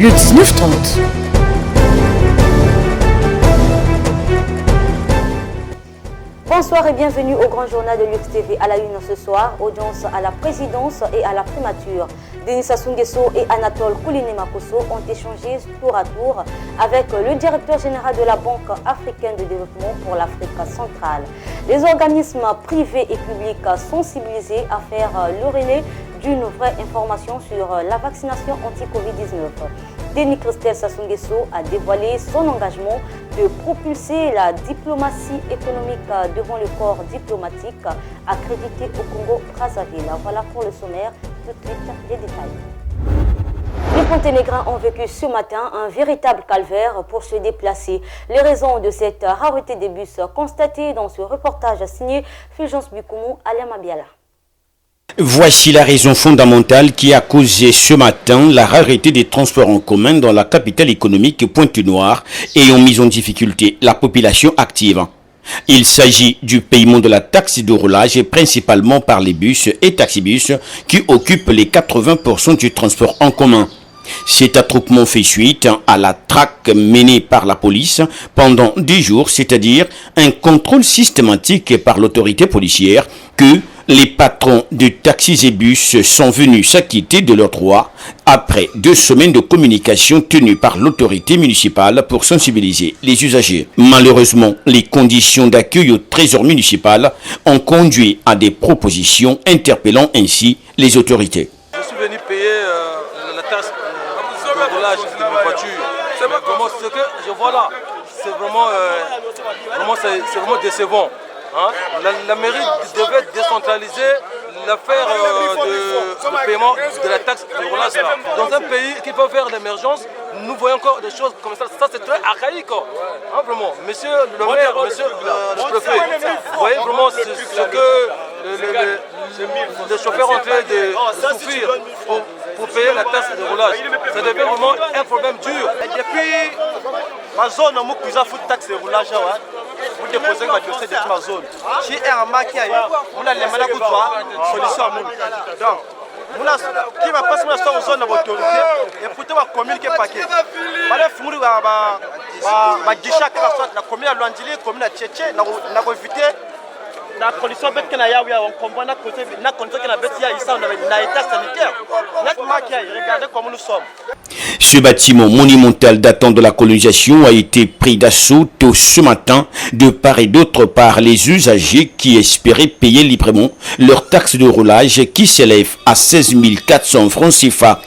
le 1930. Bonsoir et bienvenue au grand journal de Lux TV. À la une ce soir, audience à la présidence et à la primature. Denis Sassou Nguesso et Anatole Kouliné-Makosso ont échangé tour à tour avec le directeur général de la Banque africaine de développement pour l'Afrique centrale. Les organismes privés et publics sensibilisés à faire le relais d'une vraie information sur la vaccination anti-Covid-19. Denis Christel Sassou Nguesso a dévoilé son engagement de propulser la diplomatie économique devant le corps diplomatique accrédité au Congo-Brazzaville. Voilà pour le sommaire, tout de suite les détails. Les Monténégrins ont vécu ce matin un véritable calvaire pour se déplacer. Les raisons de cette rareté des bus constatées dans ce reportage signé Fulgence Bukoumou, Alain Mabiala. Voici la raison fondamentale qui a causé ce matin la rareté des transports en commun dans la capitale économique Pointe-Noire et ont mis en difficulté la population active. Il s'agit du paiement de la taxe de roulage principalement par les bus et taxibus qui occupent les 80% du transport en commun. Cet attroupement fait suite à la traque menée par la police pendant 10 jours, c'est-à-dire un contrôle systématique par l'autorité policière que les patrons de taxis et bus sont venus s'acquitter de leurs droits après 2 semaines de communication tenues par l'autorité municipale pour sensibiliser les usagers. Malheureusement, les conditions d'accueil au trésor municipal ont conduit à des propositions interpellant ainsi les autorités. Je suis venu payer la taxe de roulage de ma voiture. Ce que je vois là, c'est vraiment décevant. Hein? La mairie devait décentraliser l'affaire de paiement de la taxe de roulage. Dans un pays qui peut faire l'émergence, nous voyons encore des choses comme ça. Ça, c'est très archaïque. Hein, vraiment. Monsieur le maire, monsieur le préfet, vous voyez vraiment ce que les chauffeurs ont en train de souffrir pour payer la taxe de roulage. Ça devient vraiment un problème dur. Depuis ma zone, nous avons fait taxe de roulage. Vous déposez ma dossier de ma zone. Si un marqué, on a les malades solution. Donc, qui va passer la zone de l'autorité et pourtant va communiquer paquet. Bref, nous va guichet la commune à Luandili, la commune à Tchétché, n'a pas évité. La condition bête qu'on a on comprend la condition qu'on a bête ici, on a état sanitaire. Notre marqué, regardez comment nous sommes. Ce bâtiment monumental datant de la colonisation a été pris d'assaut tôt ce matin de part et d'autre par les usagers qui espéraient payer librement leur taxe de roulage qui s'élève à 16 400 francs CFA.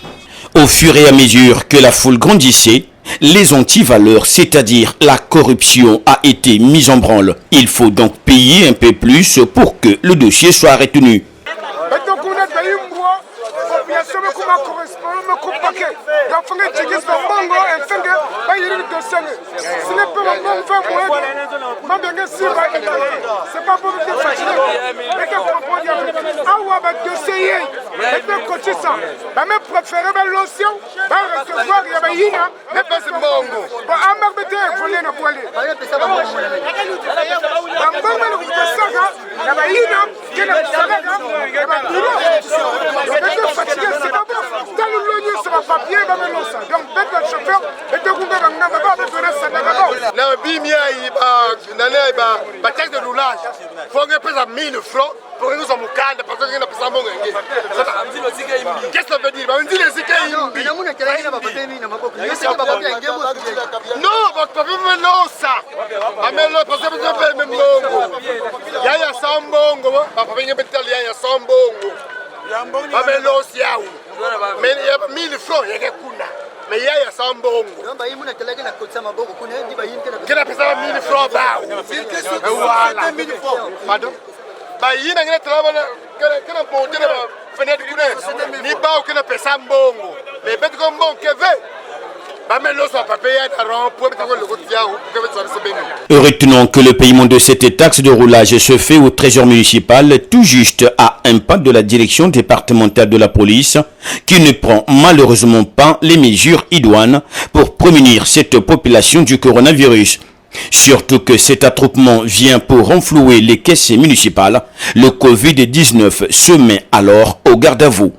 Au fur et à mesure que la foule grandissait, les antivaleurs, c'est-à-dire la corruption, a été mise en branle. Il faut donc payer un peu plus pour que le dossier soit retenu. La taxe de roulage, il faut que pèse à 1000 francs pour que nous sommes au calme, parce que nous sommes qu'est-ce que ça veut dire? On dit les écailles. Non, votre papier me lance ça. Mais le papier me fait même bongo. Il y a Sambongo, papa vient mettre il y a Sambongo. Mais l'océan. Mais il y a 1000 francs, il y a Kuna. Mais il y a Sambongo. Quel a fait ça 1000 francs? Voilà. Pardon? Il y a un travail que a monté la fenêtre de ni pas aucun peu Sambongo. Mais peut-être comme bon que veut. Retenons que le paiement de cette taxe de roulage se fait au trésor municipal tout juste à un pas de la direction départementale de la police qui ne prend malheureusement pas les mesures idoines pour prémunir cette population du coronavirus. Surtout que cet attroupement vient pour renflouer les caisses municipales. Le Covid-19 se met alors au garde à vous.